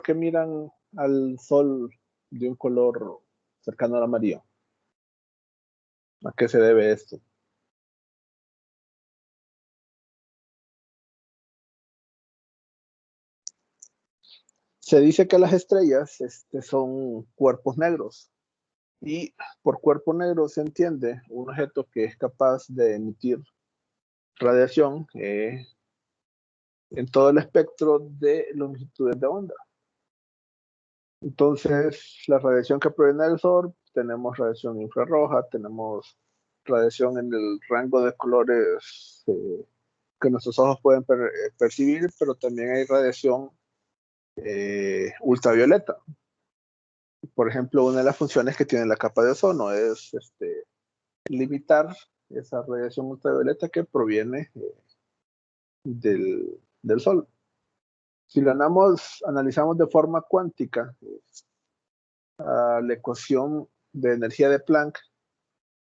qué miran al Sol de un color cercano al amarillo? ¿A qué se debe esto? Se dice que las estrellas son cuerpos negros y por cuerpo negro se entiende un objeto que es capaz de emitir radiación en todo el espectro de longitudes de onda. Entonces, la radiación que proviene del Sol, tenemos radiación infrarroja, tenemos radiación en el rango de colores que nuestros ojos pueden percibir, pero también hay radiación ultravioleta. Por ejemplo, una de las funciones que tiene la capa de ozono es limitar esa radiación ultravioleta que proviene del Sol. Si lo analizamos de forma cuántica, la ecuación de energía de Planck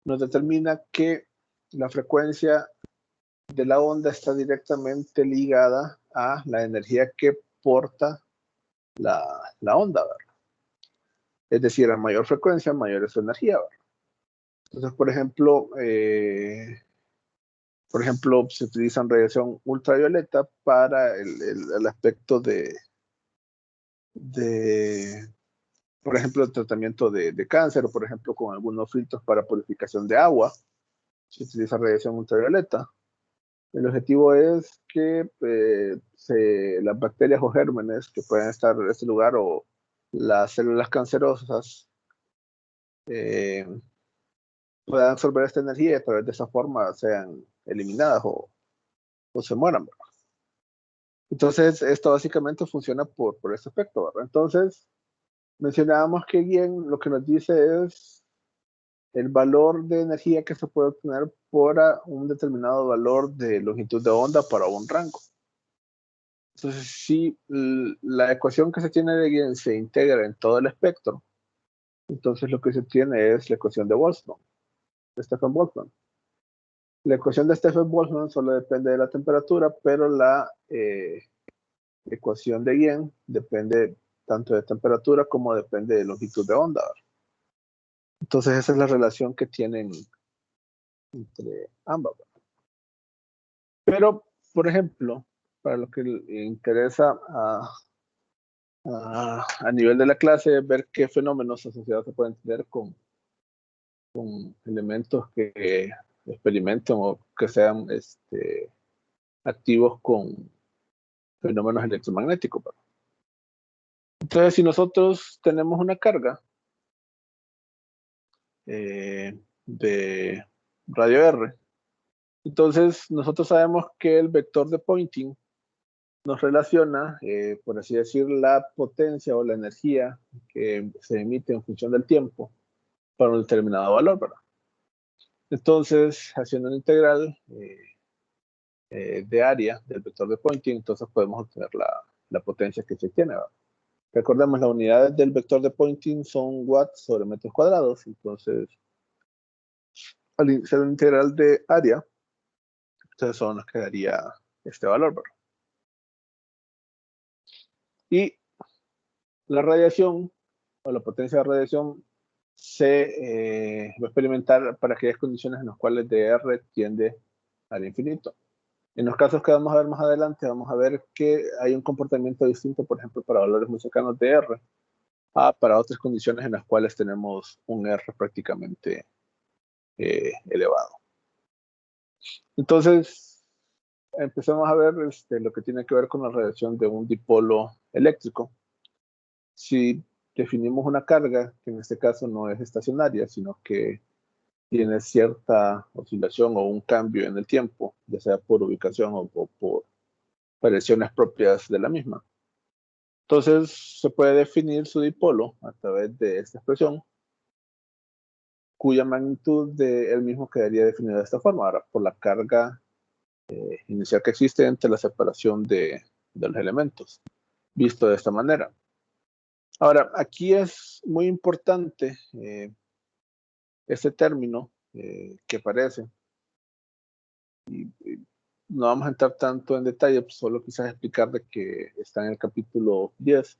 nos determina que la frecuencia de la onda está directamente ligada a la energía que porta la onda, ¿verdad? Es decir, a mayor frecuencia, mayor es su energía, ¿verdad? Entonces, por ejemplo, se utilizan radiación ultravioleta para el aspecto de, por ejemplo, el tratamiento de cáncer, o por ejemplo, con algunos filtros para purificación de agua, se utiliza radiación ultravioleta. El objetivo es que las bacterias o gérmenes que pueden estar en este lugar o las células cancerosas eh, puedan absorber esta energía y a través de esa forma sean eliminadas o se mueran, ¿verdad? Entonces, esto básicamente funciona por este aspecto, ¿verdad? Entonces, mencionábamos que bien lo que nos dice es el valor de energía que se puede obtener por un determinado valor de longitud de onda para un rango. Entonces, si la ecuación que se tiene de Yen se integra en todo el espectro, entonces lo que se tiene es la ecuación de Boltzmann, de Stefan Boltzmann. La ecuación de Stefan Boltzmann solo depende de la temperatura, pero la ecuación de Yen depende tanto de temperatura como depende de longitud de onda. Entonces, esa es la relación que tienen entre ambas. Pero, por ejemplo, para lo que le interesa a nivel de la clase, ver qué fenómenos asociados se pueden tener con elementos que experimenten o que sean activos con fenómenos electromagnéticos. Entonces, si nosotros tenemos una carga de radio R, entonces nosotros sabemos que el vector de Poynting nos relaciona, por así decir, la potencia o la energía que se emite en función del tiempo para un determinado valor, ¿verdad? Entonces, haciendo una integral de área del vector de Poynting, entonces podemos obtener la potencia que se tiene, ¿verdad? Recordemos, las unidades del vector de Poynting son watts sobre metros cuadrados, entonces, al hacer una integral de área, entonces solo nos quedaría este valor, ¿verdad? Y la radiación, o la potencia de radiación, se va a experimentar para aquellas condiciones en las cuales dr tiende al infinito. En los casos que vamos a ver más adelante, vamos a ver que hay un comportamiento distinto, por ejemplo, para valores muy cercanos de R, para otras condiciones en las cuales tenemos un R prácticamente elevado. Entonces, empezamos a ver lo que tiene que ver con la radiación de un dipolo eléctrico. Si definimos una carga, que en este caso no es estacionaria, sino que tiene cierta oscilación o un cambio en el tiempo, ya sea por ubicación o por variaciones propias de la misma. Entonces, se puede definir su dipolo a través de esta expresión, cuya magnitud de él mismo quedaría definida de esta forma. Ahora, por la carga inicial que existe entre la separación de los elementos, visto de esta manera. Ahora, aquí es muy importante este término que aparece. No vamos a entrar tanto en detalle, pues solo quizás explicar de que está en el capítulo 10,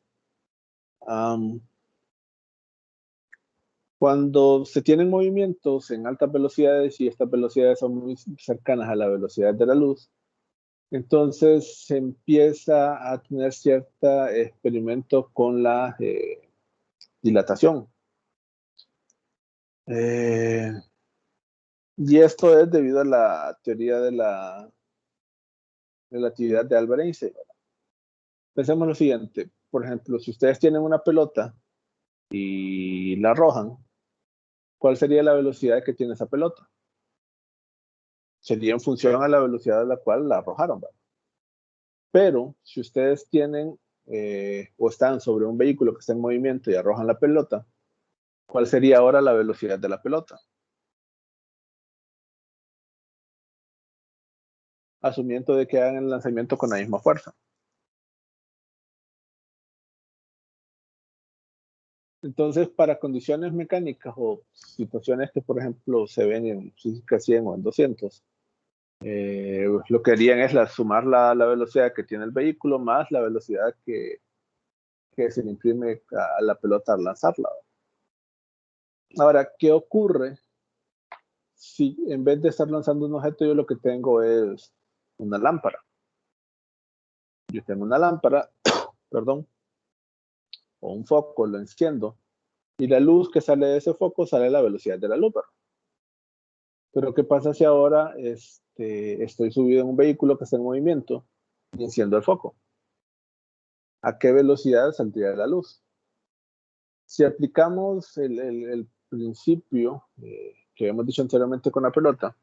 Cuando se tienen movimientos en altas velocidades y estas velocidades son muy cercanas a la velocidad de la luz, entonces se empieza a tener cierto experimento con la dilatación. Y esto es debido a la teoría de la relatividad de Albert Einstein. Pensemos lo siguiente, por ejemplo, si ustedes tienen una pelota y la arrojan, ¿cuál sería la velocidad que tiene esa pelota? Sería en función a la velocidad a la cual la arrojaron, ¿verdad? Pero si ustedes tienen o están sobre un vehículo que está en movimiento y arrojan la pelota, ¿cuál sería ahora la velocidad de la pelota? Asumiendo de que hagan el lanzamiento con la misma fuerza. Entonces, para condiciones mecánicas o situaciones que, por ejemplo, se ven en física 100 o en 200, lo que harían es sumar la velocidad que tiene el vehículo más la velocidad que se le imprime a la pelota al lanzarla. Ahora, ¿qué ocurre si en vez de estar lanzando un objeto yo lo que tengo es una lámpara? Yo tengo una lámpara, perdón, o un foco, lo enciendo, y la luz que sale de ese foco sale a la velocidad de la luz. Pero ¿qué pasa si ahora estoy subido en un vehículo que está en movimiento y enciendo el foco? ¿A qué velocidad saldría la luz? Si aplicamos el principio que hemos dicho anteriormente con la pelota,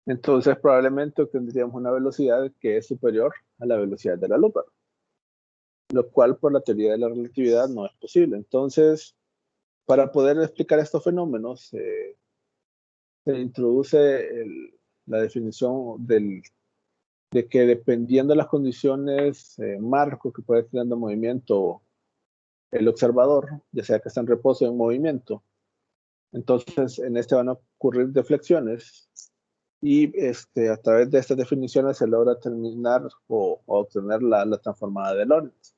entonces probablemente obtendríamos una velocidad que es superior a la velocidad de la luz, lo cual por la teoría de la relatividad no es posible. Entonces, para poder explicar estos fenómenos, se introduce la definición de que dependiendo de las condiciones marco que puede tener en movimiento el observador, ya sea que está en reposo o en movimiento, entonces en este van a ocurrir deflexiones y a través de estas definiciones se logra terminar o obtener la transformada de Lorentz.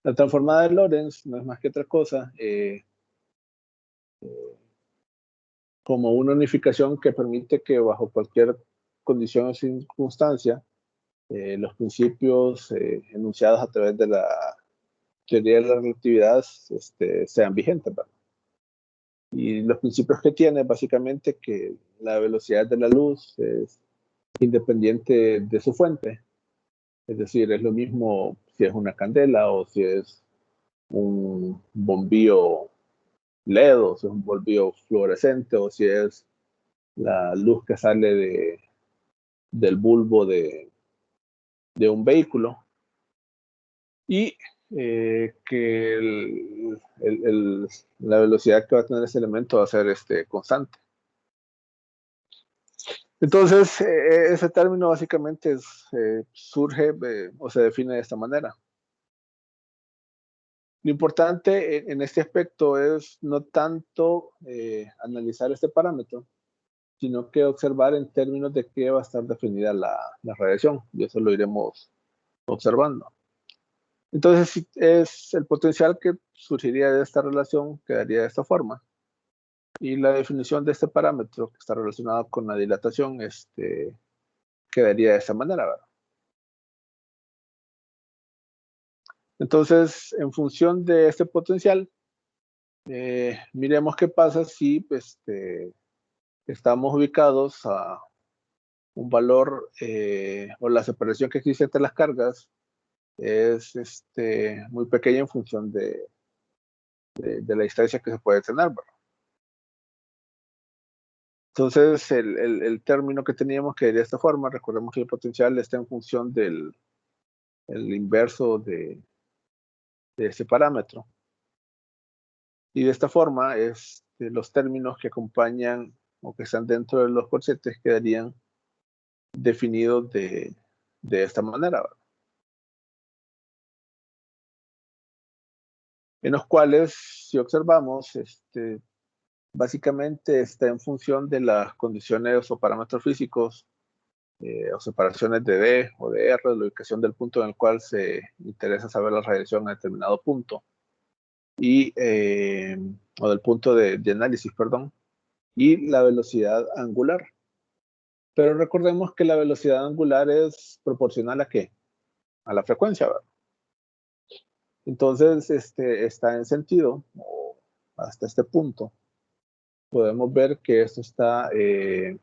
La transformada de Lorentz no es más que otra cosa como una unificación que permite que bajo cualquier condición o circunstancia los principios enunciados a través de la teoría de la relatividad sean vigentes, ¿verdad? Y los principios que tiene básicamente que la velocidad de la luz es independiente de su fuente, es decir, es lo mismo si es una candela o si es un bombillo LED o si es un bombillo fluorescente o si es la luz que sale del bulbo de un vehículo. Y que la velocidad que va a tener ese elemento va a ser constante. Entonces, ese término básicamente surge o se define de esta manera. Lo importante en este aspecto es no tanto analizar este parámetro, sino que observar en términos de qué va a estar definida la radiación, y eso lo iremos observando. Entonces, es el potencial que surgiría de esta relación quedaría de esta forma. Y la definición de este parámetro que está relacionado con la dilatación quedaría de esta manera, ¿verdad? Entonces, en función de este potencial, miremos qué pasa si estamos ubicados a un valor o la separación que existe entre las cargas es muy pequeña en función de la distancia que se puede tener, ¿verdad? Entonces, el término que teníamos quedaría de esta forma. Recordemos que el potencial está en función del inverso de este parámetro. Y de esta forma, los términos que acompañan o que están dentro de los corchetes quedarían definidos de esta manera, ¿verdad? En los cuales, si observamos, básicamente está en función de las condiciones o parámetros físicos o separaciones de D o de R, la ubicación del punto en el cual se interesa saber la radiación a determinado punto. y, o del punto de análisis, perdón, y la velocidad angular. Pero recordemos que la velocidad angular es proporcional ¿a qué? A la frecuencia, ¿verdad? Entonces, está en sentido, o hasta este punto, podemos ver que esto está en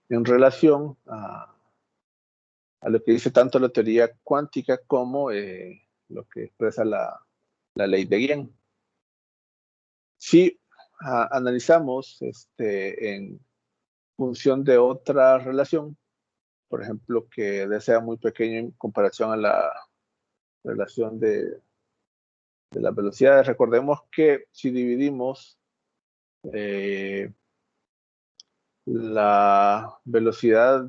relación a lo que dice tanto la teoría cuántica como lo que expresa la ley de Guián. Si analizamos en función de otra relación, por ejemplo, que sea muy pequeño en comparación a la relación de las velocidades, recordemos que si dividimos la velocidad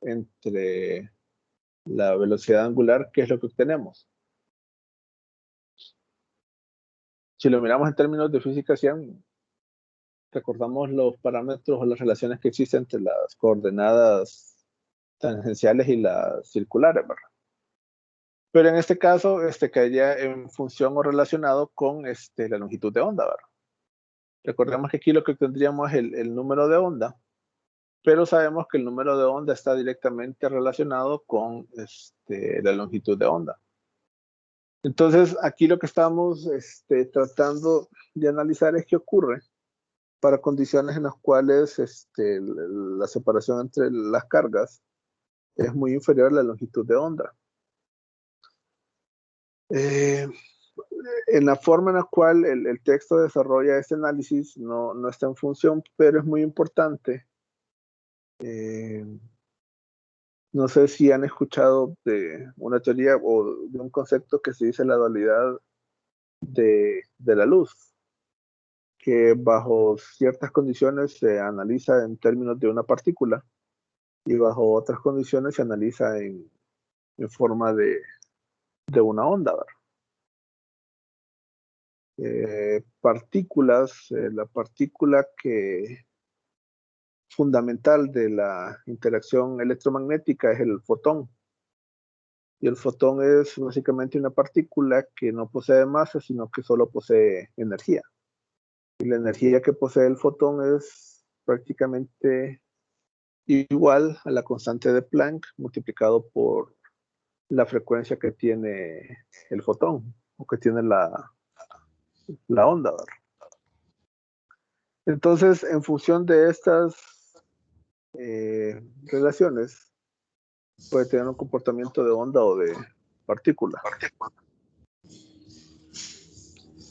entre la velocidad angular, ¿qué es lo que obtenemos? Si lo miramos en términos de física 100, recordamos los parámetros o las relaciones que existen entre las coordenadas tangenciales y las circulares, ¿verdad? Pero en este caso, caería en función o relacionado con la longitud de onda, ¿verdad? Recordemos que aquí lo que tendríamos es el número de onda, pero sabemos que el número de onda está directamente relacionado con la longitud de onda. Entonces, aquí lo que estamos tratando de analizar es qué ocurre para condiciones en las cuales la separación entre las cargas es muy inferior a la longitud de onda. En la forma en la cual el texto desarrolla este análisis no está en función, pero es muy importante. No sé si han escuchado de una teoría o de un concepto que se dice la dualidad de la luz, que bajo ciertas condiciones se analiza en términos de una partícula y bajo otras condiciones se analiza en forma de una onda, ¿verdad? Partículas, la partícula fundamental de la interacción electromagnética es el fotón. Y el fotón es básicamente una partícula que no posee masa, sino que solo posee energía. Y la energía que posee el fotón es prácticamente igual a la constante de Planck multiplicado por la frecuencia que tiene el fotón o que tiene la onda, ¿verdad? Entonces, en función de estas relaciones, puede tener un comportamiento de onda o de partícula.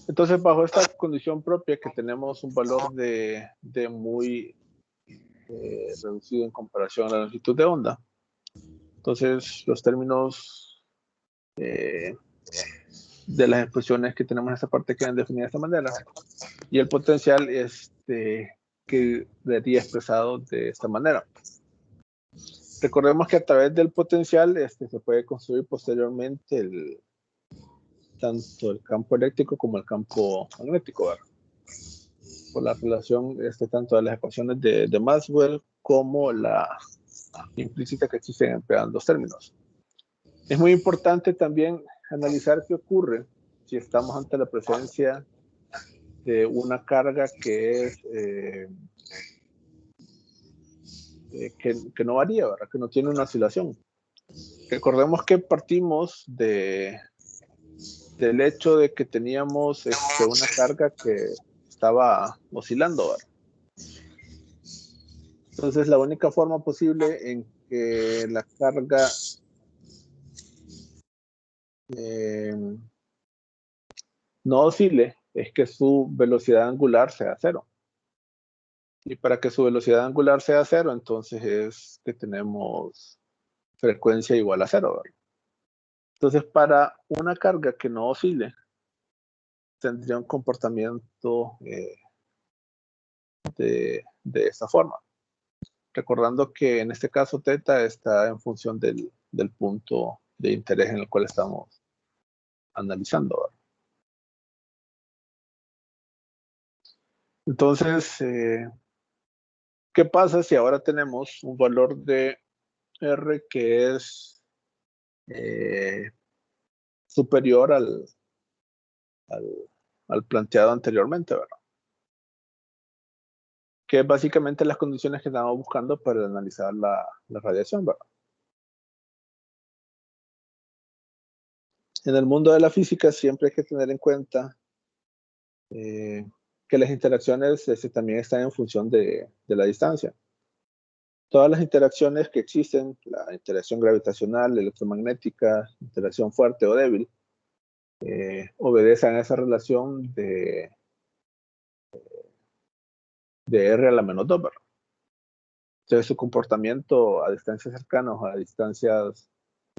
Entonces, bajo esta condición propia que tenemos un valor de muy reducido en comparación a la longitud de onda, entonces los términos de las expresiones que tenemos en esta parte quedan definidas de esta manera. Y el potencial quedaría expresado de esta manera. Recordemos que a través del potencial se puede construir posteriormente tanto el campo eléctrico como el campo magnético, ¿verdad? Por la relación tanto de las ecuaciones de Maxwell como la implícita que existen entre ambos términos. Es muy importante también analizar qué ocurre si estamos ante la presencia de una carga que es que no varía, ¿verdad? Que no tiene una oscilación. Recordemos que partimos del hecho de que teníamos una carga que estaba oscilando, ¿verdad? Entonces, la única forma posible en que la carga no oscile es que su velocidad angular sea cero. Y para que su velocidad angular sea cero, entonces es que tenemos frecuencia igual a cero, ¿verdad? Entonces, para una carga que no oscile, tendría un comportamiento de esta forma. Recordando que en este caso θ está en función del punto de interés en el cual estamos analizando, ¿verdad? Entonces, ¿qué pasa si ahora tenemos un valor de R que es superior al al planteado anteriormente, ¿verdad? Que es básicamente las condiciones que estamos buscando para analizar la radiación, ¿verdad? En el mundo de la física siempre hay que tener en cuenta que las interacciones también están en función de la distancia. Todas las interacciones que existen, la interacción gravitacional, electromagnética, interacción fuerte o débil, obedecen a esa relación de R a la menos 2, ¿verdad? Entonces su comportamiento a distancias cercanas o a distancias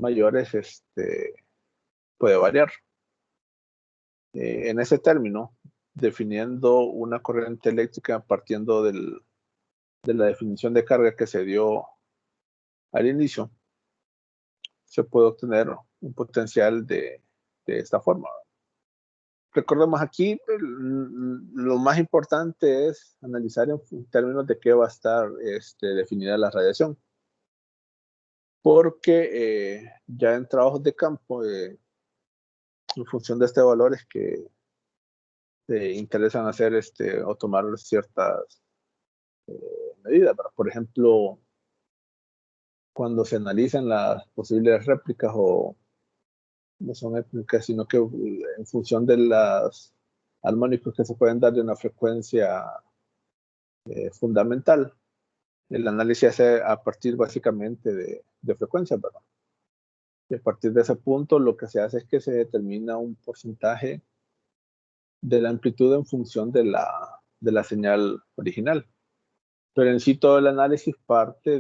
mayores puede variar. En ese término, definiendo una corriente eléctrica partiendo de la definición de carga que se dio al inicio, se puede obtener un potencial de esta forma. Recordemos aquí, lo más importante es analizar en términos de qué va a estar definida la radiación. Porque ya en trabajos de campo, en función de este valor es que te interesan hacer o tomar ciertas medidas. Por ejemplo, cuando se analizan las posibles réplicas o no son réplicas, sino que en función de las armónicos que se pueden dar de una frecuencia fundamental, el análisis se hace a partir básicamente de frecuencias, ¿verdad? Y a partir de ese punto lo que se hace es que se determina un porcentaje de la amplitud en función de la señal original. Pero en sí todo el análisis parte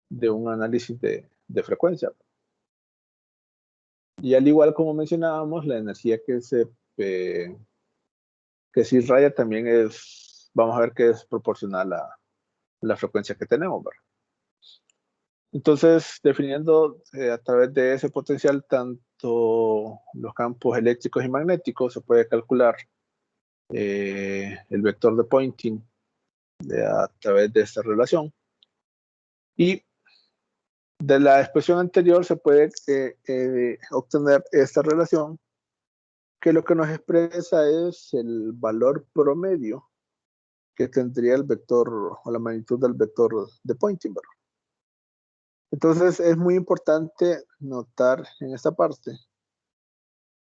de un análisis de frecuencia. Y al igual como mencionábamos, la energía que se irradia también vamos a ver que es proporcional a la frecuencia que tenemos, ¿verdad? Entonces, definiendo a través de ese potencial tanto los campos eléctricos y magnéticos, se puede calcular el vector de Poynting a través de esta relación. Y de la expresión anterior se puede obtener esta relación, que lo que nos expresa es el valor promedio que tendría el vector o la magnitud del vector de Poynting, ¿verdad? Entonces es muy importante notar en esta parte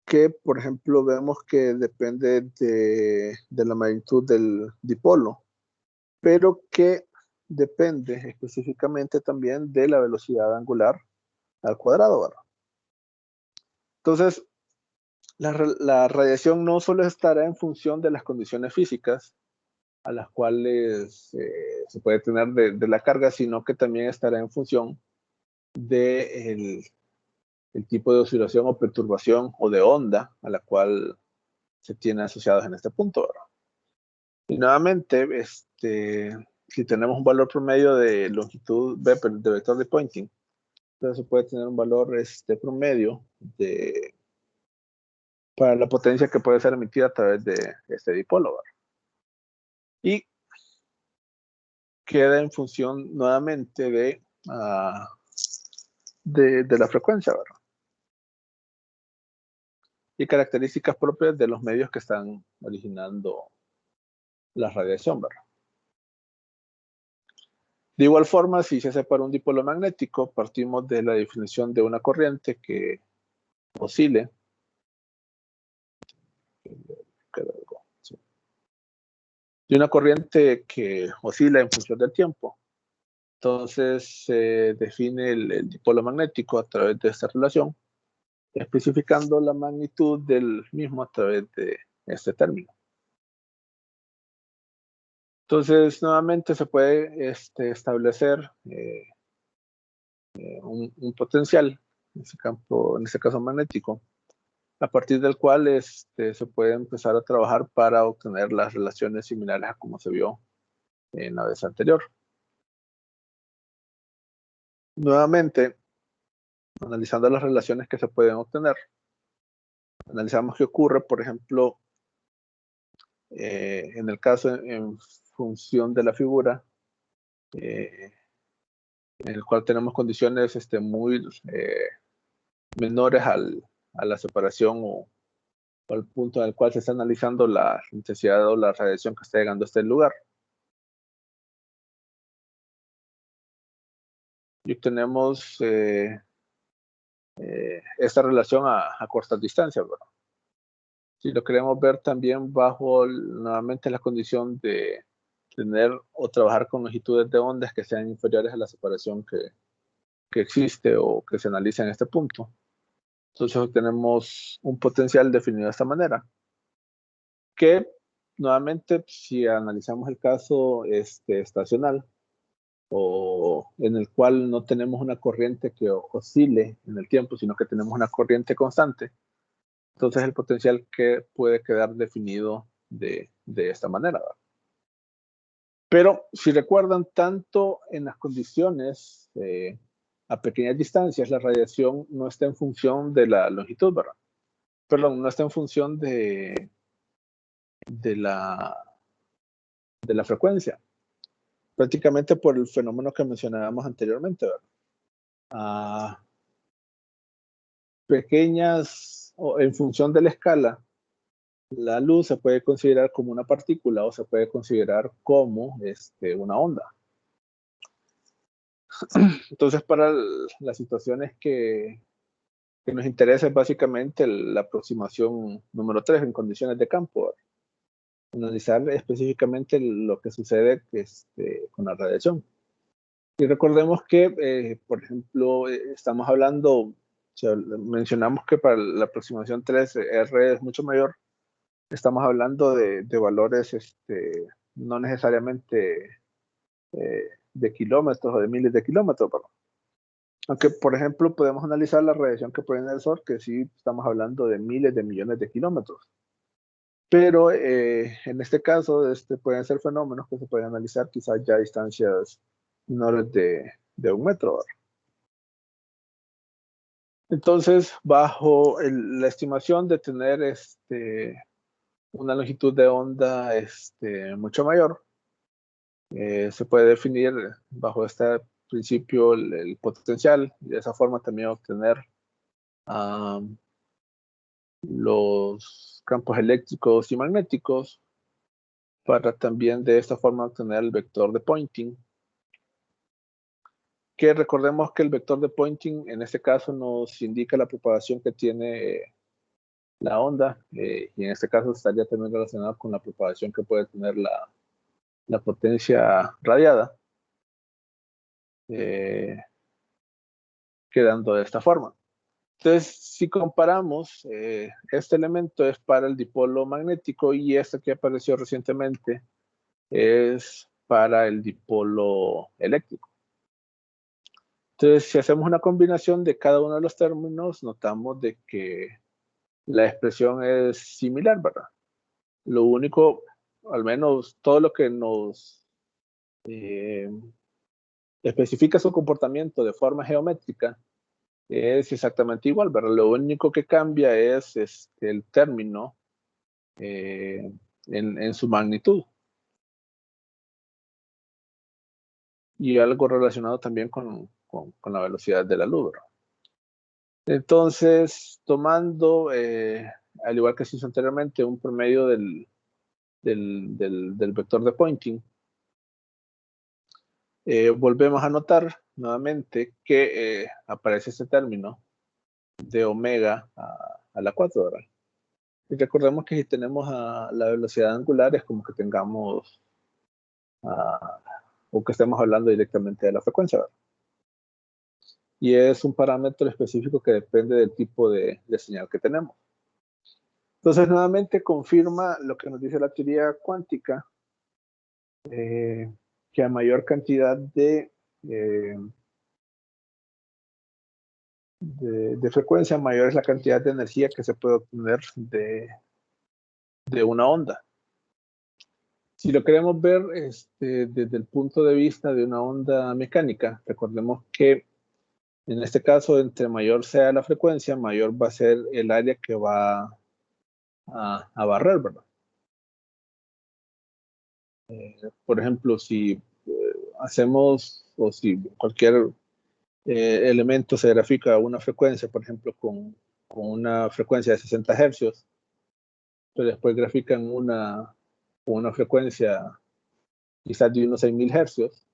que, por ejemplo, vemos que depende de la magnitud del dipolo, pero que depende específicamente también de la velocidad angular al cuadrado, ¿verdad? Entonces, la radiación no solo estará en función de las condiciones físicas a las cuales se puede tener de la carga, sino que también estará en función del el tipo de oscilación o perturbación o de onda a la cual se tiene asociados en este punto, ¿verdad? Y nuevamente, si tenemos un valor promedio de longitud B, de vector de Poynting, entonces se puede tener un valor promedio para la potencia que puede ser emitida a través de este dipolo, ¿verdad? Y queda en función nuevamente de la frecuencia, ¿verdad? Y características propias de los medios que están originando la radiación, ¿verdad? De igual forma, si se hace para un dipolo magnético, partimos de la definición de una corriente que oscile. De una corriente que oscila en función del tiempo. Entonces se define el dipolo magnético a través de esta relación, especificando la magnitud del mismo a través de este término. Entonces, nuevamente se puede establecer un potencial en ese campo, en este caso magnético, a partir del cual se puede empezar a trabajar para obtener las relaciones similares a como se vio en la vez anterior. Nuevamente, analizando las relaciones que se pueden obtener, analizamos qué ocurre, por ejemplo, en el caso en función de la figura, en el cual tenemos condiciones muy menores a la separación o el punto en el cual se está analizando la intensidad o la radiación que está llegando a este lugar. Y obtenemos esta relación a cortas distancias, ¿verdad? Si lo queremos ver también bajo nuevamente la condición de tener o trabajar con longitudes de ondas que sean inferiores a la separación que existe o que se analiza en este punto. Entonces tenemos un potencial definido de esta manera, que nuevamente si analizamos el caso estacional o en el cual no tenemos una corriente que oscile en el tiempo, sino que tenemos una corriente constante, entonces el potencial que puede quedar definido de esta manera, ¿verdad? Pero si recuerdan, tanto en las condiciones a pequeñas distancias, la radiación no está en función de la longitud, ¿verdad? Perdón, no está en función de la, de la frecuencia, prácticamente por el fenómeno que mencionábamos anteriormente, ¿verdad? Pequeñas, o en función de la escala, la luz se puede considerar como una partícula o se puede considerar como una onda. Entonces, para las situaciones que nos interesa es básicamente la aproximación número 3 en condiciones de campo, analizar específicamente lo que sucede con la radiación. Y recordemos que, por ejemplo, estamos hablando, o sea, mencionamos que para la aproximación 3 R es mucho mayor. Estamos hablando de valores no necesariamente de kilómetros o de miles de kilómetros, perdón. Aunque, por ejemplo, podemos analizar la radiación que proviene del Sol, que sí estamos hablando de miles de millones de kilómetros. Pero en este caso, pueden ser fenómenos que se pueden analizar quizás ya a distancias menores de 1 metro. Entonces, bajo la estimación de tener una longitud de onda mucho mayor, se puede definir bajo este principio el potencial y de esa forma también obtener los campos eléctricos y magnéticos para también de esta forma obtener el vector de Poynting, que recordemos que el vector de Poynting en este caso nos indica la propagación que tiene la onda y en este caso estaría también relacionado con la propagación que puede tener la potencia radiada, quedando de esta forma. Entonces, si comparamos, este elemento es para el dipolo magnético y este que apareció recientemente es para el dipolo eléctrico. Entonces, si hacemos una combinación de cada uno de los términos, notamos de que la expresión es similar, ¿verdad? Lo único, al menos todo lo que nos especifica su comportamiento de forma geométrica es exactamente igual, ¿verdad? Lo único que cambia es el término en su magnitud. Y algo relacionado también con la velocidad de la luz, ¿verdad? Entonces, tomando, al igual que se hizo anteriormente, un promedio del vector de Poynting, volvemos a notar nuevamente que aparece este término de omega a la 4, ¿verdad? Y recordemos que si tenemos la velocidad angular es como que tengamos o que estemos hablando directamente de la frecuencia, ¿verdad? Y es un parámetro específico que depende del tipo de señal que tenemos. Entonces, nuevamente confirma lo que nos dice la teoría cuántica, que a mayor cantidad de frecuencia, mayor es la cantidad de energía que se puede obtener de una onda. Si lo queremos ver desde el punto de vista de una onda mecánica, recordemos que en este caso, entre mayor sea la frecuencia, mayor va a ser el área que va a barrer, ¿verdad? Por ejemplo, si hacemos o si cualquier elemento se grafica a una frecuencia, por ejemplo, con una frecuencia de 60 hercios, pero después grafican una frecuencia quizás de unos 6.000 hercios,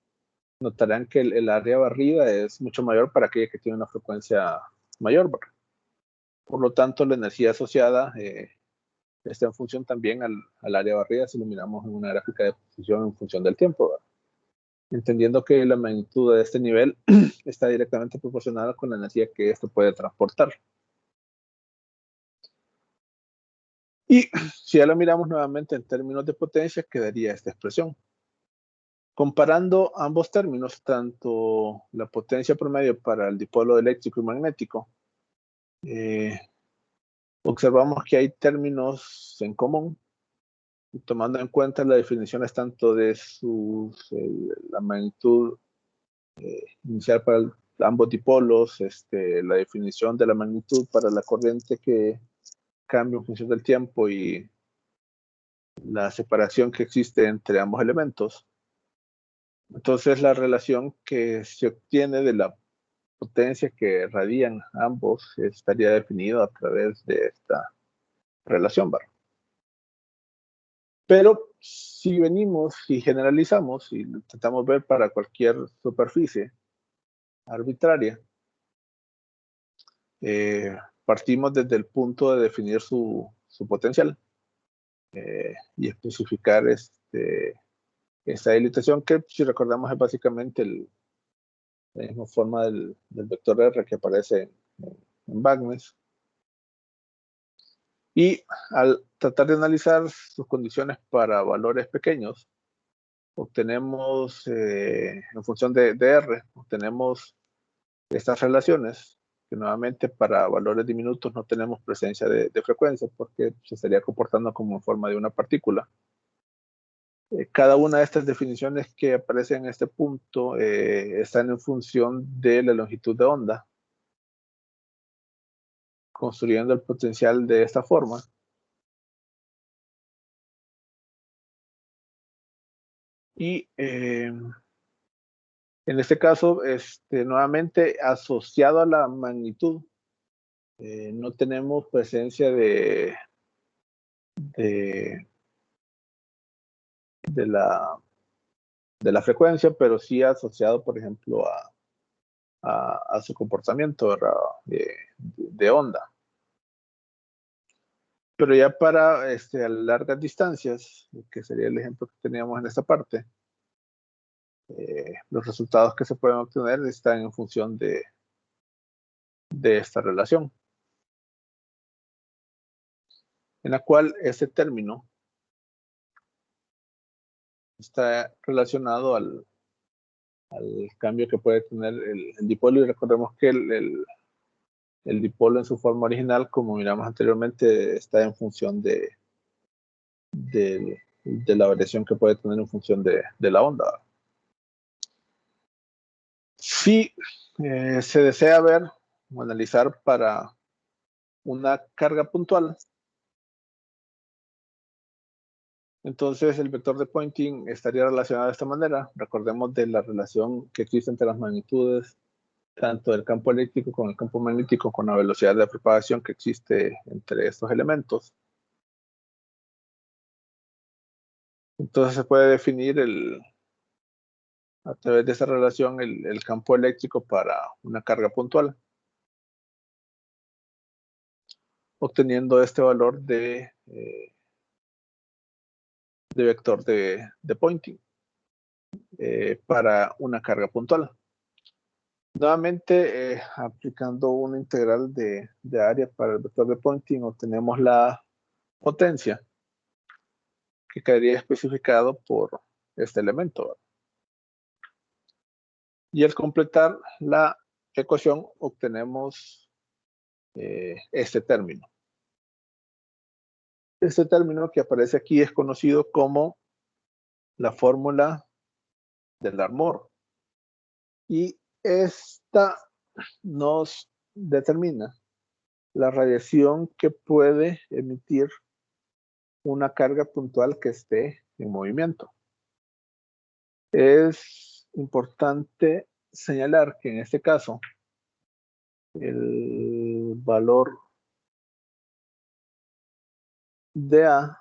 notarán que el área barrida es mucho mayor para aquella que tiene una frecuencia mayor. Por lo tanto, la energía asociada está en función también al área barrida si lo miramos en una gráfica de posición en función del tiempo, ¿verdad? Entendiendo que la magnitud de este nivel está directamente proporcionada con la energía que esto puede transportar. Y si ya lo miramos nuevamente en términos de potencia, quedaría esta expresión. Comparando ambos términos, tanto la potencia promedio para el dipolo eléctrico y magnético, observamos que hay términos en común, tomando en cuenta las definiciones tanto de la magnitud inicial para ambos dipolos, la definición de la magnitud para la corriente que cambia en función del tiempo y la separación que existe entre ambos elementos. Entonces, la relación que se obtiene de la potencia que radian ambos estaría definido a través de esta relación, ¿verdad? Pero si venimos y generalizamos y intentamos ver para cualquier superficie arbitraria, partimos desde el punto de definir su potencial y especificar esta dilatación que, si recordamos, es básicamente la misma forma del vector R que aparece en Bagnes. Y al tratar de analizar sus condiciones para valores pequeños, obtenemos, en función de R, obtenemos estas relaciones, que nuevamente para valores diminutos no tenemos presencia de frecuencia, porque se estaría comportando como en forma de una partícula. Cada una de estas definiciones que aparecen en este punto están en función de la longitud de onda, construyendo el potencial de esta forma. Y en este caso, nuevamente asociado a la magnitud, no tenemos presencia de la frecuencia, pero sí asociado, por ejemplo, a su comportamiento de onda. Pero ya para a largas distancias, que sería el ejemplo que teníamos en esta parte, los resultados que se pueden obtener están en función de esta relación, en la cual este término está relacionado al cambio que puede tener el dipolo, y recordemos que el dipolo en su forma original, como miramos anteriormente, está en función de la variación que puede tener en función de la onda. Si se desea ver o analizar para una carga puntual, entonces el vector de Poynting estaría relacionado de esta manera. Recordemos de la relación que existe entre las magnitudes, tanto del campo eléctrico con el campo magnético, con la velocidad de propagación que existe entre estos elementos. Entonces se puede definir a través de esa relación el campo eléctrico para una carga puntual, obteniendo este valor de vector de Poynting para una carga puntual. Nuevamente, aplicando una integral de área para el vector de Poynting, obtenemos la potencia que quedaría especificado por este elemento. Y al completar la ecuación, obtenemos este término. Este término que aparece aquí es conocido como la fórmula del Larmor. Y esta nos determina la radiación que puede emitir una carga puntual que esté en movimiento. Es importante señalar que en este caso el valor dA,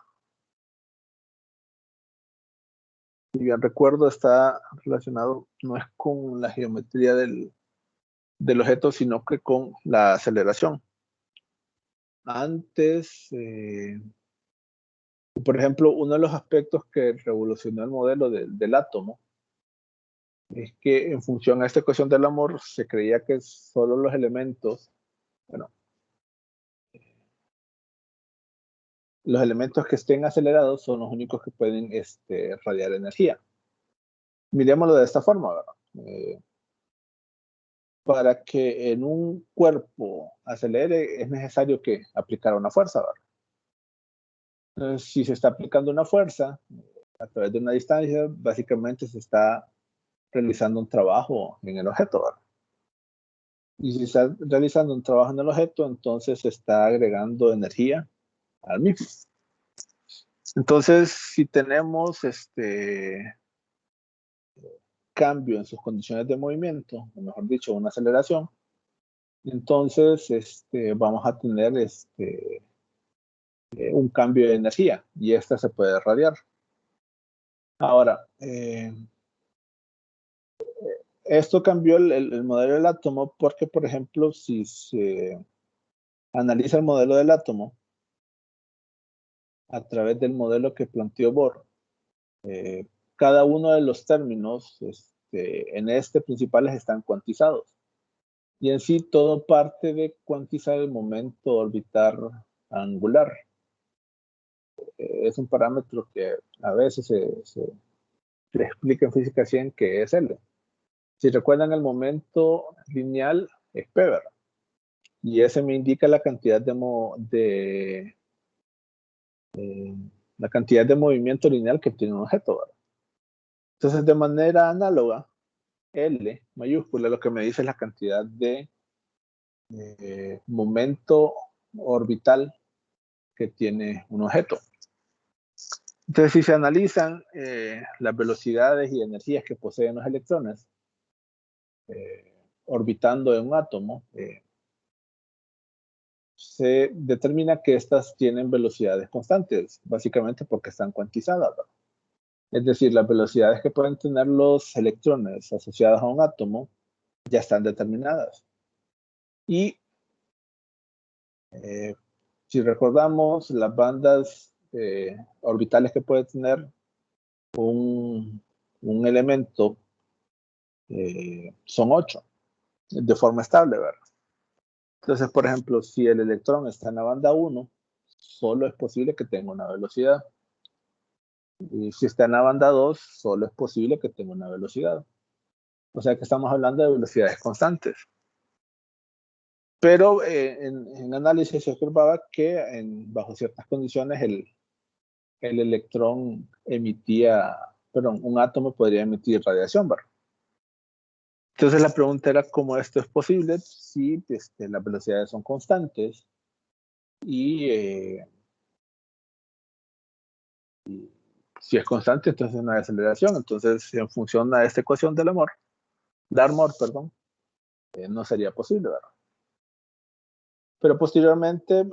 si bien recuerdo, está relacionado, no es con la geometría del objeto, sino que con la aceleración. Antes, por ejemplo, uno de los aspectos que revolucionó el modelo del átomo es que en función a esta ecuación del amor se creía que solo los elementos, bueno, los elementos que estén acelerados son los únicos que pueden radiar energía. Miremoslo de esta forma, ¿verdad? Para que en un cuerpo acelere es necesario que aplicar una fuerza, ¿verdad? Entonces, si se está aplicando una fuerza a través de una distancia, básicamente se está realizando un trabajo en el objeto, ¿verdad? Y si está realizando un trabajo en el objeto, entonces se está agregando energía al mismo. Entonces, si tenemos cambio en sus condiciones de movimiento, o mejor dicho, una aceleración, entonces vamos a tener un cambio de energía y esta se puede radiar. Ahora, esto cambió el modelo del átomo porque, por ejemplo, si se analiza el modelo del átomo a través del modelo que planteó Bohr, cada uno de los términos en principales están cuantizados. Y en sí todo parte de cuantizar el momento orbitar angular. Es un parámetro que a veces se explica en física 100 que es L. Si recuerdan, el momento lineal es P, ¿verdad? Y ese me indica la cantidad la cantidad de movimiento lineal que tiene un objeto, ¿verdad? Entonces, de manera análoga, L mayúscula lo que me dice es la cantidad de momento orbital que tiene un objeto. Entonces, si se analizan las velocidades y energías que poseen los electrones orbitando en un átomo, se determina que estas tienen velocidades constantes, básicamente porque están cuantizadas, ¿verdad? Es decir, las velocidades que pueden tener los electrones asociados a un átomo ya están determinadas. Y si recordamos, las bandas orbitales que puede tener un elemento son 8 de forma estable, ¿verdad? Entonces, por ejemplo, si el electrón está en la banda 1, solo es posible que tenga una velocidad. Y si está en la banda 2, solo es posible que tenga una velocidad. O sea que estamos hablando de velocidades constantes. Pero en análisis se observaba que bajo ciertas condiciones el electrón emitía, perdón, un átomo podría emitir radiación, ¿verdad? Entonces la pregunta era cómo esto es posible si las velocidades son constantes y si es constante, entonces no hay aceleración. Entonces, en función a esta ecuación del amor, Darmor, perdón, no sería posible, ¿verdad? Pero posteriormente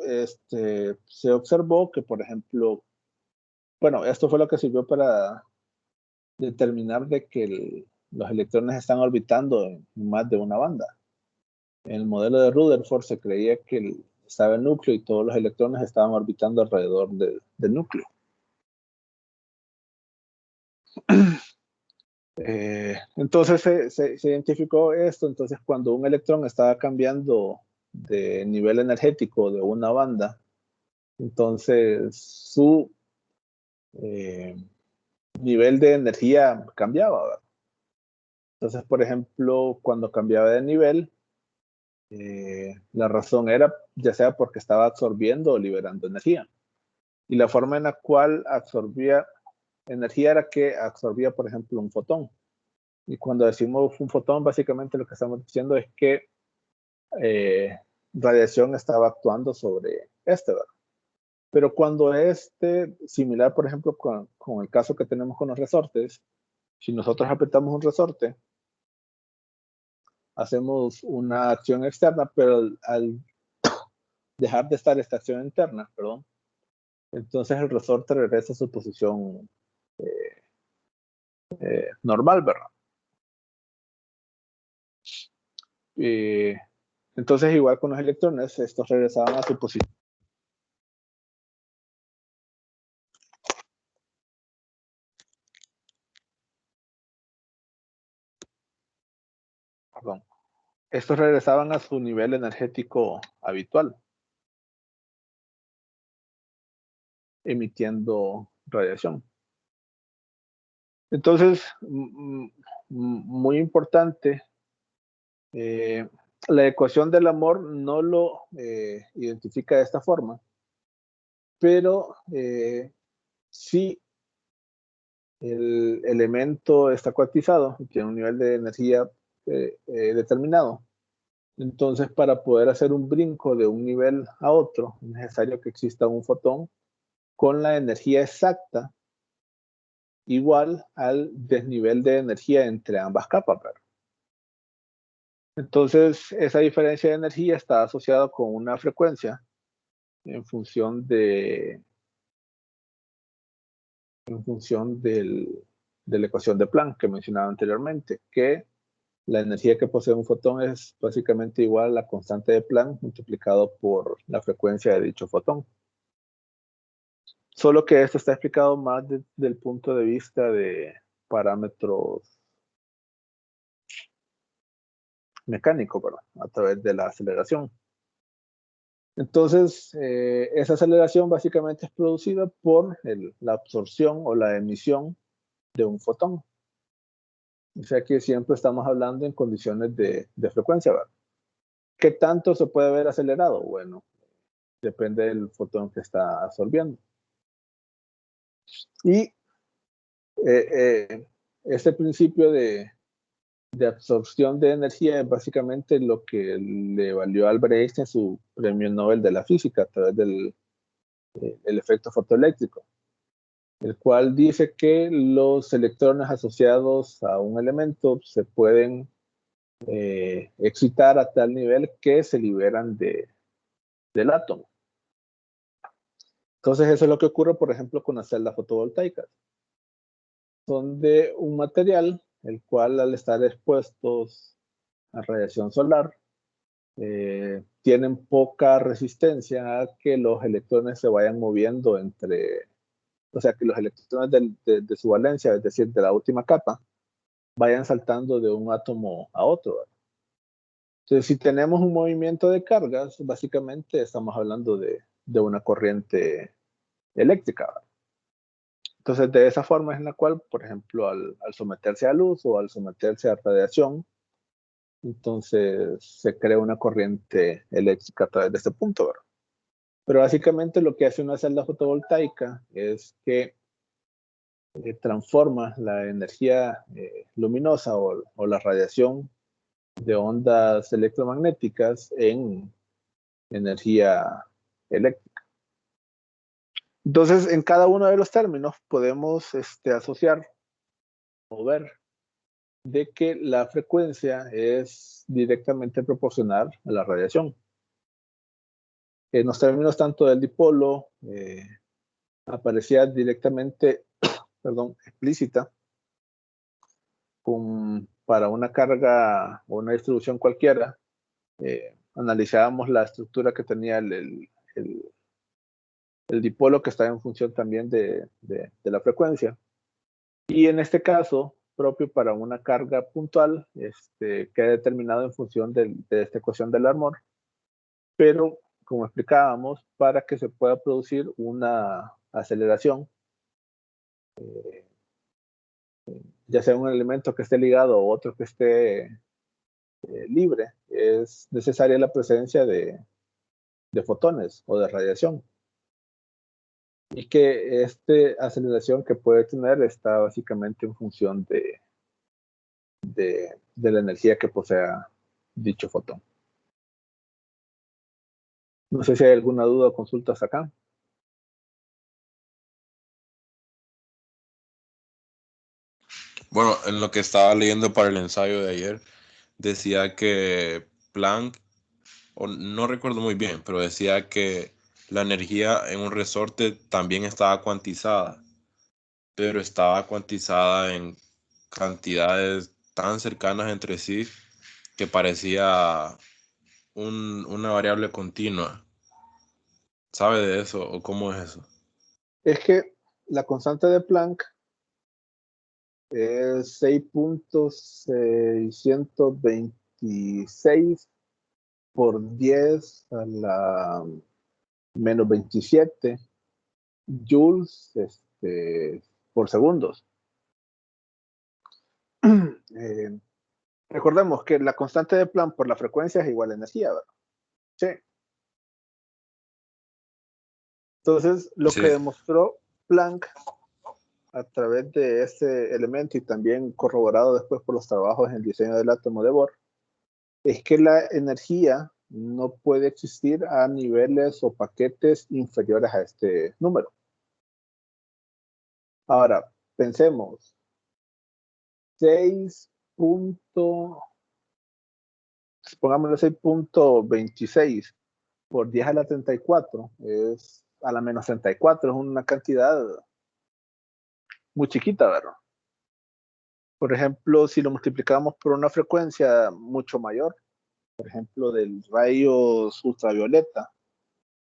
se observó que, por ejemplo, bueno, esto fue lo que sirvió para determinar de que los electrones están orbitando en más de una banda. En el modelo de Rutherford se creía que estaba el núcleo y todos los electrones estaban orbitando alrededor del núcleo. Entonces se identificó esto. Entonces, cuando un electrón estaba cambiando de nivel energético de una banda, entonces su nivel de energía cambiaba, ¿verdad? Entonces, por ejemplo, cuando cambiaba de nivel, la razón era ya sea porque estaba absorbiendo o liberando energía. Y la forma en la cual absorbía energía era que absorbía, por ejemplo, un fotón. Y cuando decimos un fotón, básicamente lo que estamos diciendo es que radiación estaba actuando sobre ¿verdad? Pero cuando similar, por ejemplo, con el caso que tenemos con los resortes, si nosotros apretamos un resorte, hacemos una acción externa, pero al dejar de estar esta acción interna, perdón, entonces el resorte regresa a su posición normal, ¿verdad? Entonces, igual con los electrones, estos regresaban a su posición. Perdón. Estos regresaban a su nivel energético habitual, emitiendo radiación. Entonces, muy importante, la ecuación del amor no lo identifica de esta forma, pero si el elemento está cuantizado y tiene un nivel de energía determinado, entonces para poder hacer un brinco de un nivel a otro, es necesario que exista un fotón con la energía exacta igual al desnivel de energía entre ambas capas. Entonces, esa diferencia de energía está asociada con una frecuencia en función de la ecuación de Planck que mencionaba anteriormente, que la energía que posee un fotón es básicamente igual a la constante de Planck multiplicado por la frecuencia de dicho fotón. Solo que esto está explicado más desde el punto de vista de parámetros mecánicos, ¿verdad? A través de la aceleración. Entonces, esa aceleración básicamente es producida por la absorción o la emisión de un fotón. O sea que siempre estamos hablando en condiciones de frecuencia, ¿verdad? ¿Qué tanto se puede ver acelerado? Bueno, depende del fotón que está absorbiendo. Y este principio de absorción de energía es básicamente lo que le valió a Albert Einstein su premio Nobel de la física a través del efecto fotoeléctrico, el cual dice que los electrones asociados a un elemento se pueden excitar a tal nivel que se liberan del átomo. Entonces eso es lo que ocurre, por ejemplo, con las celdas fotovoltaicas. Son de un material el cual al estar expuestos a radiación solar tienen poca resistencia a que los electrones se vayan moviendo o sea, que los electrones de su valencia, es decir, de la última capa, vayan saltando de un átomo a otro, ¿verdad? Entonces, si tenemos un movimiento de cargas, básicamente estamos hablando de una corriente eléctrica, ¿verdad? Entonces, de esa forma es en la cual, por ejemplo, al someterse a luz o al someterse a radiación, entonces se crea una corriente eléctrica a través de este punto, ¿verdad? Pero básicamente lo que hace una celda fotovoltaica es que transforma la energía luminosa o la radiación de ondas electromagnéticas en energía eléctrica. Entonces, en cada uno de los términos podemos asociar o ver de que la frecuencia es directamente proporcional a la radiación. En los términos tanto del dipolo, aparecía directamente, perdón, explícita para una carga o una distribución cualquiera. Analizábamos la estructura que tenía el dipolo, que está en función también de la frecuencia. Y en este caso, propio para una carga puntual, queda determinado en función de esta ecuación del amor. Pero, como explicábamos, para que se pueda producir una aceleración, ya sea un elemento que esté ligado o otro que esté libre, es necesaria la presencia de fotones o de radiación. Y que esta aceleración que puede tener está básicamente en función de la energía que posea dicho fotón. No sé si hay alguna duda o consultas acá. Bueno, en lo que estaba leyendo para el ensayo de ayer, decía que Planck, o no recuerdo muy bien, pero decía que la energía en un resorte también estaba cuantizada, pero estaba cuantizada en cantidades tan cercanas entre sí que parecía una variable continua. ¿Sabe de eso o cómo es eso? Es que la constante de Planck es 6.626 por 10 a la menos 27 joules por segundos. Recordemos que la constante de Planck por la frecuencia es igual a energía, ¿verdad? Sí. Entonces, lo Sí, que demostró Planck a través de este elemento y también corroborado después por los trabajos en el diseño del átomo de Bohr, es que la energía no puede existir a niveles o paquetes inferiores a este número. Ahora, pensemos, 6. Pongámosle 6.26 por 10 a la 34 es a la menos 34, es una cantidad muy chiquita, ¿verdad? Por ejemplo, si lo multiplicamos por una frecuencia mucho mayor, por ejemplo, del rayos ultravioleta,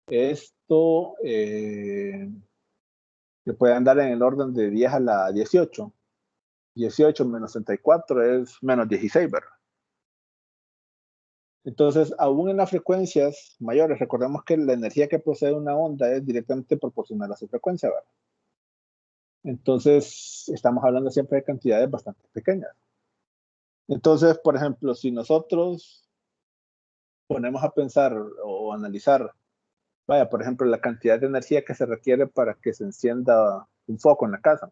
esto que puede andar en el orden de 10 a la 18. 18 menos 34 es menos 16, ¿verdad? Entonces, aún en las frecuencias mayores, recordemos que la energía que procede de una onda es directamente proporcional a su frecuencia, ¿verdad? Entonces, estamos hablando siempre de cantidades bastante pequeñas. Entonces, por ejemplo, si nosotros ponemos a pensar o analizar, vaya, por ejemplo, la cantidad de energía que se requiere para que se encienda un foco en la casa.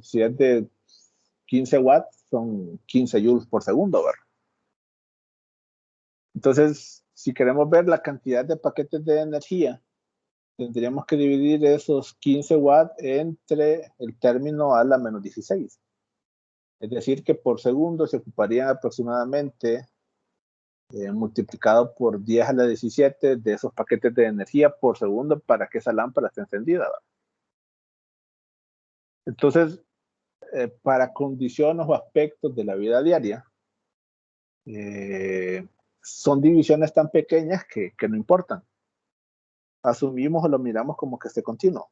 Si es de 15 watts, son 15 joules por segundo, ¿verdad? Entonces, si queremos ver la cantidad de paquetes de energía, tendríamos que dividir esos 15 watts entre el término a la menos 16. Es decir, que por segundo se ocuparían aproximadamente multiplicado por 10 a la 17 de esos paquetes de energía por segundo para que esa lámpara esté encendida, ¿verdad? Entonces, para condiciones o aspectos de la vida diaria, son divisiones tan pequeñas que no importan. Asumimos o lo miramos como que esté continuo.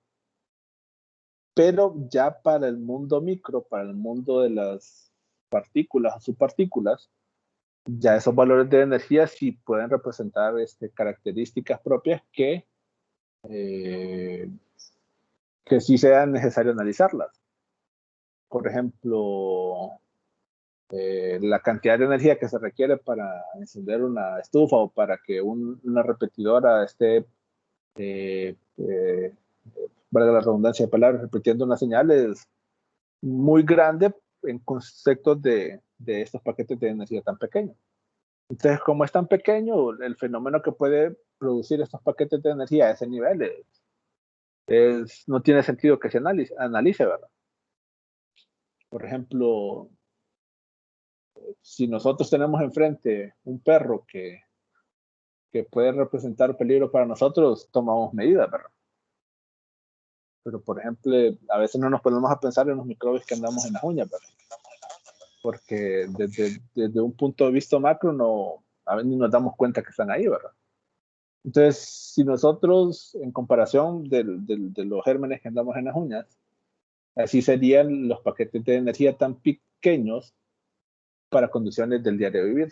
Pero ya para el mundo micro, para el mundo de las partículas o subpartículas, ya esos valores de energía sí pueden representar características propias que sí sea necesario analizarlas. Por ejemplo, la cantidad de energía que se requiere para encender una estufa o para que una repetidora esté, valga la redundancia de palabras, repitiendo una señal es muy grande en conceptos de estos paquetes de energía tan pequeños. Entonces, como es tan pequeño, el fenómeno que puede producir estos paquetes de energía a ese nivel no tiene sentido que se analice, ¿verdad? Por ejemplo, si nosotros tenemos enfrente un perro que puede representar peligro para nosotros, tomamos medidas, ¿verdad? Pero, por ejemplo, a veces no nos ponemos a pensar en los microbios que andamos en las uñas, ¿verdad? Porque desde un punto de vista macro a veces ni nos damos cuenta que están ahí, ¿verdad? Entonces, si nosotros, en comparación de los gérmenes que andamos en las uñas, así serían los paquetes de energía tan pequeños para condiciones del diario vivir.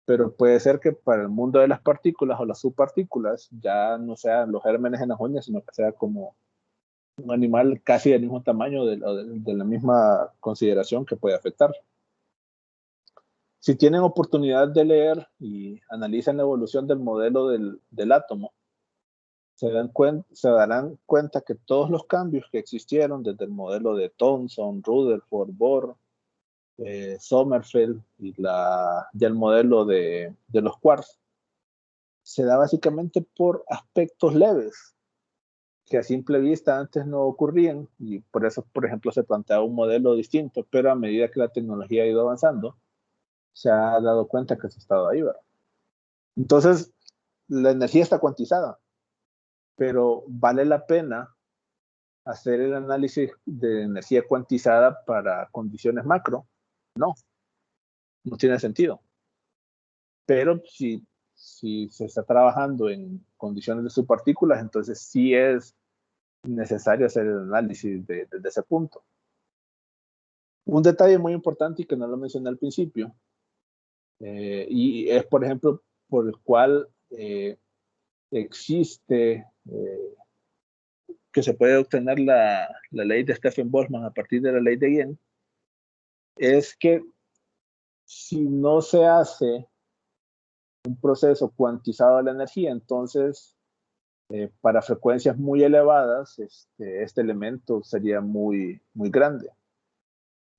Pero puede ser que para el mundo de las partículas o las subpartículas ya no sean los gérmenes en las uñas, sino que sea como un animal casi del mismo tamaño, de la misma consideración que puede afectar. Si tienen oportunidad de leer y analizan la evolución del modelo del átomo, se darán cuenta que todos los cambios que existieron desde el modelo de Thomson, Rutherford, Bohr, Sommerfeld y ya el modelo de los quarks, se da básicamente por aspectos leves que a simple vista antes no ocurrían y por eso, por ejemplo, se planteaba un modelo distinto, pero a medida que la tecnología ha ido avanzando, se ha dado cuenta que se ha estado ahí, ¿verdad? Entonces, la energía está cuantizada, pero ¿vale la pena hacer el análisis de energía cuantizada para condiciones macro? No tiene sentido. Pero si se está trabajando en condiciones de subpartículas, entonces sí es necesario hacer el análisis desde ese punto. Un detalle muy importante y que no lo mencioné al principio, y es, por ejemplo, por el cual existe que se puede obtener la ley de Stefan-Boltzmann a partir de la ley de Wien, es que si no se hace un proceso cuantizado de la energía, entonces para frecuencias muy elevadas este elemento sería muy grande.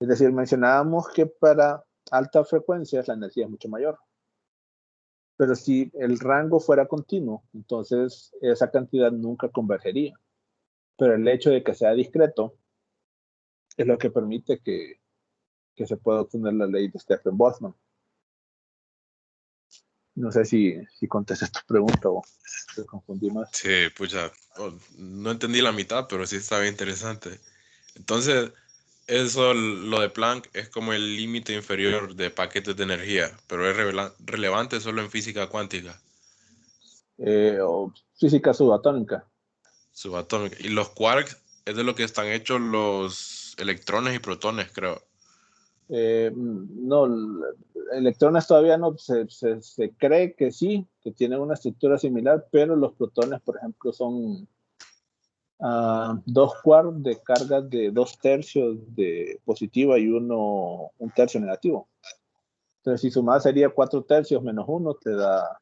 Es decir, mencionábamos que para altas frecuencias la energía es mucho mayor. Pero si el rango fuera continuo, entonces esa cantidad nunca convergería. Pero el hecho de que sea discreto es lo que permite que se pueda obtener la ley de Stefan-Boltzmann. No sé si contestas tu pregunta o te confundí más. Sí, pucha, no entendí la mitad, pero sí estaba interesante. Entonces, eso, lo de Planck, es como el límite inferior de paquetes de energía, pero es relevante solo en física cuántica, O física subatómica. subatómica. Y los quarks es de lo que están hechos los electrones y protones, creo. No, electrones todavía no, se cree que sí, que tienen una estructura similar, pero los protones, por ejemplo, son 2 quarks de cargas de 2/3 de positiva y un tercio negativo. Entonces, si sumada sería 4/3 menos 1, te da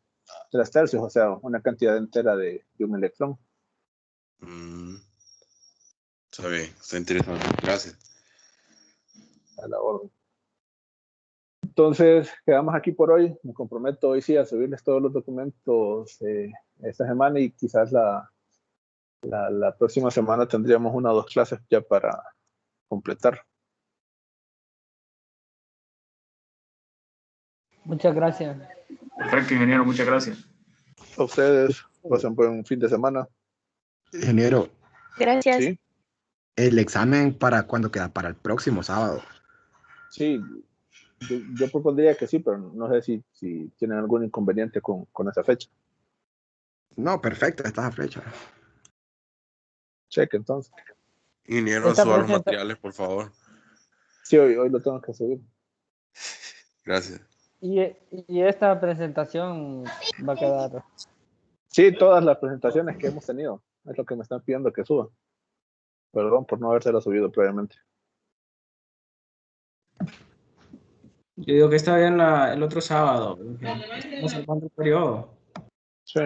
3/3, o sea, una cantidad entera de un electrón. Está bien, está interesante. Gracias. A la orden. Entonces, quedamos aquí por hoy. Me comprometo hoy sí a subirles todos los documentos esta semana y quizás la próxima semana tendríamos 1 o 2 clases ya para completar. Muchas gracias. Perfecto, ingeniero, muchas gracias. A ustedes, pasen buen fin de semana. Ingeniero, Gracias. Sí, el examen para cuándo queda, para el próximo sábado. sí, yo propondría que sí, pero no sé si tienen algún inconveniente con esa fecha. No, perfecto, esta es la fecha. Cheque, entonces. Ingeniero, Esta suba los presenta- materiales, por favor. Sí, hoy lo tengo que subir. Gracias. Y esta presentación va a quedar. Sí, todas las presentaciones que hemos tenido. Es lo que me están pidiendo que suba. Perdón por no habérsela subido previamente. Yo digo que está bien el otro sábado. Estamos salvando el periodo. Sí.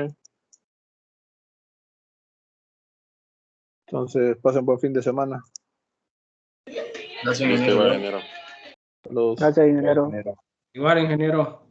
Entonces, pasen buen fin de semana. Gracias, Igual, ingeniero. ingeniero. Saludos. Gracias, ingeniero. Igual, ingeniero.